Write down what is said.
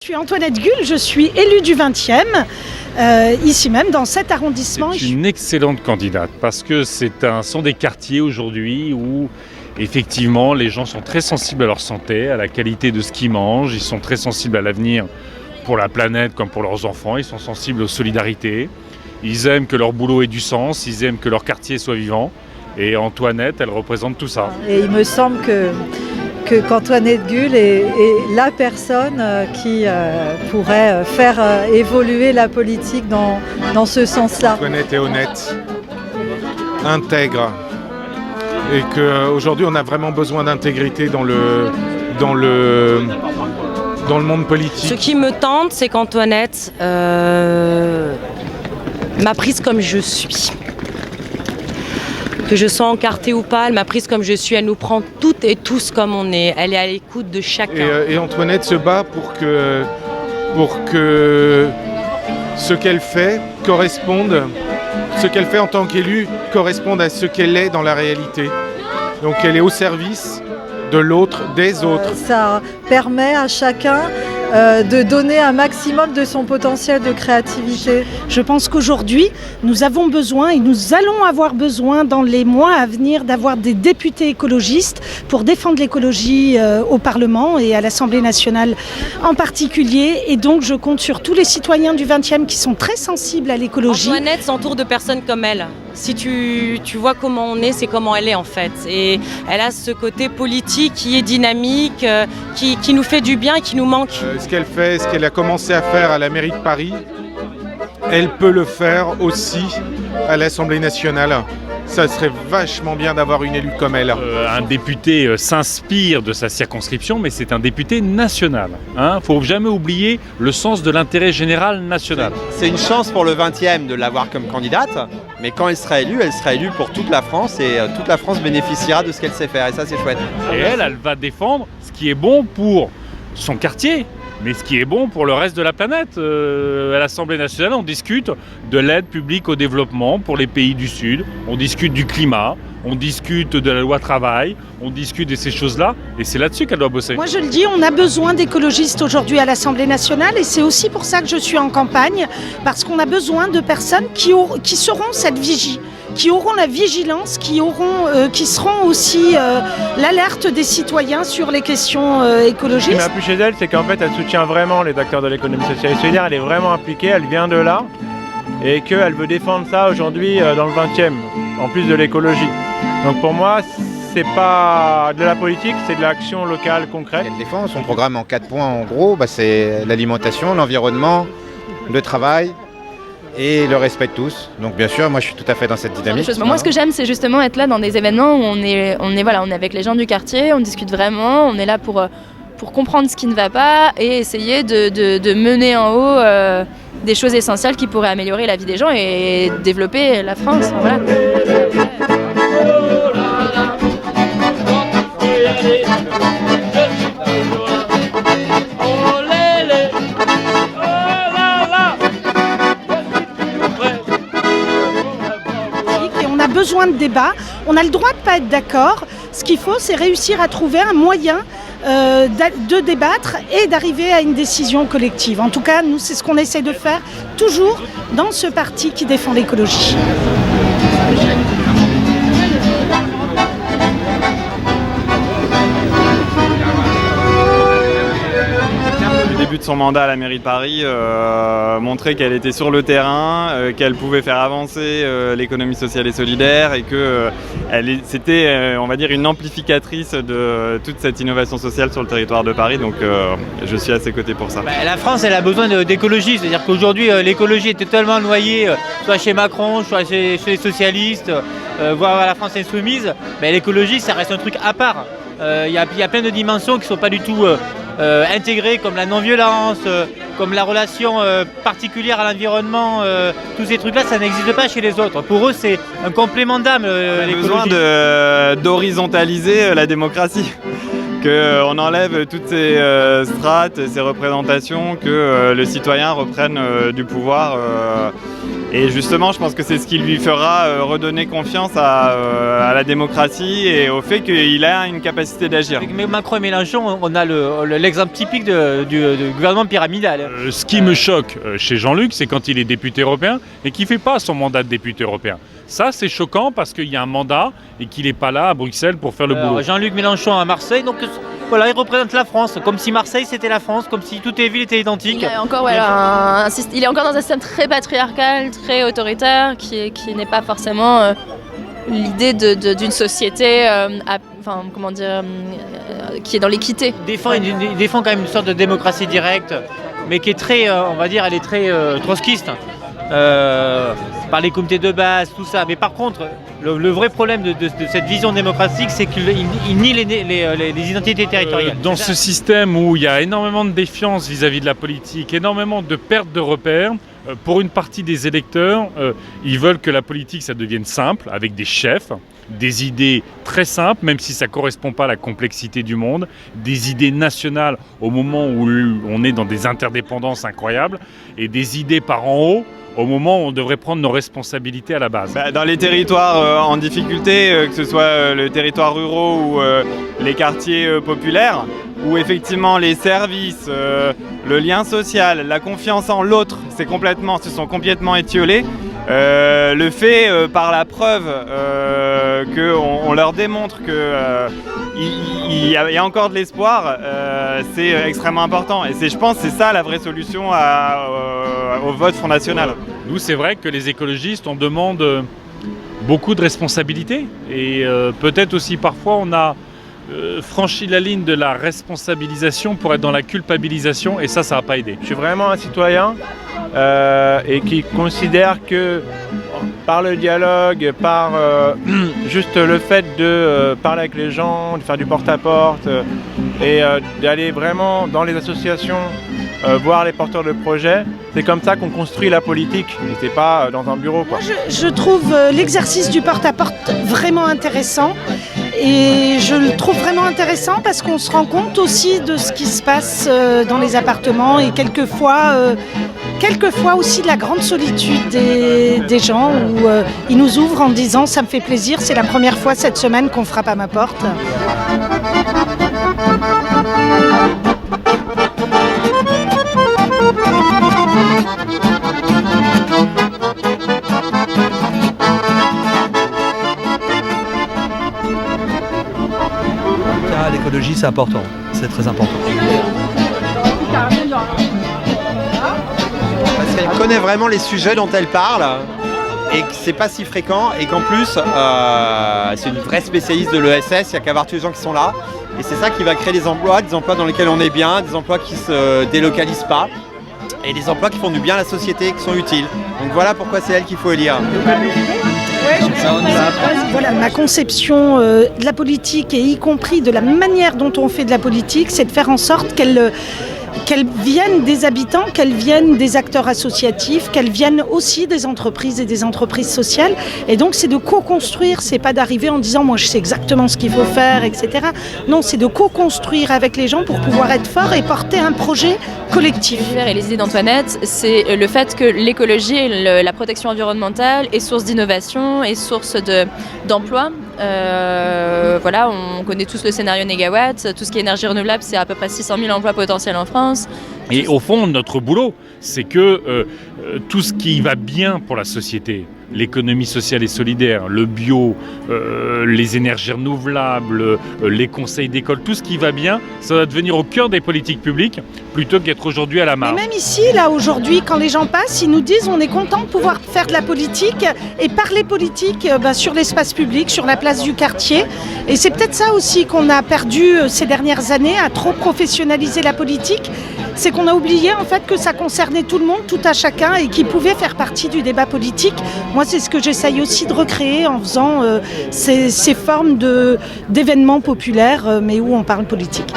Je suis Antoinette Gull, je suis élue du 20e, ici même dans cet arrondissement. C'est une excellente candidate parce que sont des quartiers aujourd'hui où effectivement les gens sont très sensibles à leur santé, à la qualité de ce qu'ils mangent, ils sont très sensibles à l'avenir pour la planète comme pour leurs enfants, ils sont sensibles aux solidarités, ils aiment que leur boulot ait du sens, ils aiment que leur quartier soit vivant et Antoinette, elle représente tout ça. Et il me semble qu'Antoinette Gull est la personne qui pourrait faire évoluer la politique dans ce sens-là. Antoinette est honnête, intègre, et qu'aujourd'hui on a vraiment besoin d'intégrité dans le monde politique. Ce qui me tente, c'est qu'Antoinette m'a prise comme je suis. Que je sois encartée ou pas, elle m'a prise comme je suis, elle nous prend toutes et tous comme on est, elle est à l'écoute de chacun. Et Antoinette se bat pour que ce qu'elle fait corresponde, ce qu'elle fait en tant qu'élue corresponde à ce qu'elle est dans la réalité. Donc elle est au service de l'autre, des autres. Ça permet à chacun de donner un maximum de son potentiel de créativité. Je pense qu'aujourd'hui, nous avons besoin et nous allons avoir besoin dans les mois à venir d'avoir des députés écologistes pour défendre l'écologie au Parlement et à l'Assemblée nationale en particulier. Et donc je compte sur tous les citoyens du 20e qui sont très sensibles à l'écologie. Antoinette s'entoure de personnes comme elle. Si tu vois comment on est, c'est comment elle est en fait. Et elle a ce côté politique qui est dynamique, qui nous fait du bien et qui nous manque. Ce qu'elle fait, ce qu'elle a commencé à faire à la mairie de Paris, elle peut le faire aussi à l'Assemblée nationale. Ça serait vachement bien d'avoir une élue comme elle. Un député s'inspire de sa circonscription, mais c'est un député national. Il ne faut jamais oublier le sens de l'intérêt général national. C'est une chance pour le 20e de l'avoir comme candidate, mais quand elle sera élue pour toute la France et toute la France bénéficiera de ce qu'elle sait faire et ça c'est chouette. Et elle va défendre ce qui est bon pour son quartier. Mais ce qui est bon pour le reste de la planète. À l'Assemblée nationale, on discute de l'aide publique au développement pour les pays du Sud, on discute du climat, on discute de la loi travail, on discute de ces choses-là, et c'est là-dessus qu'elle doit bosser. Moi je le dis, on a besoin d'écologistes aujourd'hui à l'Assemblée nationale, et c'est aussi pour ça que je suis en campagne, parce qu'on a besoin de personnes qui seront cette vigie, qui auront la vigilance, qui seront aussi l'alerte des citoyens sur les questions écologistes. Ce qui m'a plu chez elle, c'est qu'en fait, elle soutient vraiment les acteurs de l'économie sociale et solidaire. Elle est vraiment impliquée, elle vient de là, et qu'elle veut défendre ça aujourd'hui dans le 20e, en plus de l'écologie. Donc pour moi, c'est pas de la politique, c'est de l'action locale concrète. Elle défend son programme en 4 points, en gros, c'est l'alimentation, l'environnement, le travail, et le respect de tous. Donc bien sûr, moi je suis tout à fait dans cette dynamique. Moi ce que j'aime c'est justement être là dans des événements où on est avec les gens du quartier, on discute vraiment, on est là pour comprendre ce qui ne va pas et essayer de mener en haut des choses essentielles qui pourraient améliorer la vie des gens et développer la France. Voilà. Besoin de débat, on a le droit de ne pas être d'accord. Ce qu'il faut, c'est réussir à trouver un moyen de débattre et d'arriver à une décision collective. En tout cas, nous, c'est ce qu'on essaie de faire toujours dans ce parti qui défend l'écologie. Début de son mandat à la mairie de Paris, montrer qu'elle était sur le terrain, qu'elle pouvait faire avancer l'économie sociale et solidaire et que c'était, on va dire, une amplificatrice de toute cette innovation sociale sur le territoire de Paris. Donc je suis à ses côtés pour ça. La France, elle a besoin d'écologie, c'est-à-dire qu'aujourd'hui l'écologie est totalement noyée, soit chez Macron, soit chez les socialistes, voire la France insoumise. Mais l'écologie, ça reste un truc à part. Il y a plein de dimensions qui ne sont pas du tout intégrées, comme la non-violence, comme la relation particulière à l'environnement, tous ces trucs-là, ça n'existe pas chez les autres. Pour eux, c'est un complément d'âme. On a besoin d'horizontaliser la démocratie. qu'on enlève toutes ces strates, ces représentations, que le citoyen reprenne du pouvoir. Et justement, je pense que c'est ce qui lui fera redonner confiance à la démocratie et au fait qu'il a une capacité d'agir. Avec Macron et Mélenchon, on a l'exemple typique du gouvernement pyramidal. Ce qui me choque chez Jean-Luc, c'est quand il est député européen et qu'il ne fait pas son mandat de député européen. Ça, c'est choquant parce qu'il y a un mandat et qu'il n'est pas là à Bruxelles pour faire le boulot. Jean-Luc Mélenchon à Marseille, donc voilà, il représente la France, comme si Marseille c'était la France, comme si toutes les villes étaient identiques. Il est encore, il est encore dans un système très patriarcal, très autoritaire, qui n'est pas forcément l'idée d'une société, qui est dans l'équité. Il défend quand même une sorte de démocratie directe, mais qui est très, on va dire, elle est très trotskiste. Par les comités de base, tout ça. Mais par contre, le vrai problème de cette vision démocratique, c'est qu'il nie les identités territoriales. Dans ce système où il y a énormément de défiance vis-à-vis de la politique, énormément de perte de repères, pour une partie des électeurs, ils veulent que la politique, ça devienne simple, avec des chefs, des idées très simples, même si ça ne correspond pas à la complexité du monde, des idées nationales au moment où on est dans des interdépendances incroyables, et des idées par en haut, au moment où on devrait prendre nos responsabilités à la base. Dans les territoires en difficulté, que ce soit les territoires ruraux ou les quartiers populaires, où effectivement les services, le lien social, la confiance en l'autre, se sont complètement étiolés. Le fait, par la preuve, qu'on leur démontre qu'il y a encore de l'espoir, c'est extrêmement important. Et je pense que c'est ça la vraie solution au vote Front National. Nous, c'est vrai que les écologistes, on demande beaucoup de responsabilités. Et peut-être aussi parfois, on a franchi la ligne de la responsabilisation pour être dans la culpabilisation. Et ça va pas aider. Je suis vraiment un citoyen et qui considère que par le dialogue, par juste le fait de parler avec les gens, de faire du porte-à-porte et d'aller vraiment dans les associations, voir les porteurs de projets, c'est comme ça qu'on construit la politique et c'est pas dans un bureau, quoi. Moi, je trouve l'exercice du porte-à-porte vraiment intéressant. Et je le trouve vraiment intéressant parce qu'on se rend compte aussi de ce qui se passe dans les appartements et quelquefois aussi de la grande solitude des gens où ils nous ouvrent en disant « ça me fait plaisir, c'est la première fois cette semaine qu'on frappe à ma porte ». L'écologie, c'est important, c'est très important. Parce qu'elle connaît vraiment les sujets dont elle parle et que c'est pas si fréquent et qu'en plus c'est une vraie spécialiste de l'ESS, il n'y a qu'à voir tous les gens qui sont là et c'est ça qui va créer des emplois dans lesquels on est bien, des emplois qui se délocalisent pas et des emplois qui font du bien à la société, qui sont utiles. Donc voilà pourquoi c'est elle qu'il faut élire. Voilà, ma conception de la politique et y compris de la manière dont on fait de la politique, c'est de faire en sorte qu'elle vienne des habitants, qu'elle vienne des acteurs associatifs, qu'elle vienne aussi des entreprises et des entreprises sociales. Et donc c'est de co-construire, c'est pas d'arriver en disant moi je sais exactement ce qu'il faut faire, etc. Non, c'est de co-construire avec les gens pour pouvoir être fort et porter un projet collectif. Et les idées d'Antoinette, c'est le fait que l'écologie et la protection environnementale est source d'innovation, est source d'emploi. Voilà, on connaît tous le scénario Négawatt, tout ce qui est énergie renouvelable, c'est à peu près 600 000 emplois potentiels en France. Et au fond, notre boulot, c'est que tout ce qui va bien pour la société, l'économie sociale et solidaire, le bio, les énergies renouvelables, les conseils d'école, tout ce qui va bien, ça va devenir au cœur des politiques publiques plutôt qu'être aujourd'hui à la marge. Et même ici, là, aujourd'hui, quand les gens passent, ils nous disent on est content de pouvoir faire de la politique et parler politique sur l'espace public, sur la place du quartier. Et c'est peut-être ça aussi qu'on a perdu ces dernières années, à trop professionnaliser la politique. C'est qu'on a oublié en fait que ça concernait tout le monde, tout à chacun et qui pouvait faire partie du débat politique. Moi, c'est ce que j'essaye aussi de recréer en faisant ces formes d'événements populaires, mais où on parle politique.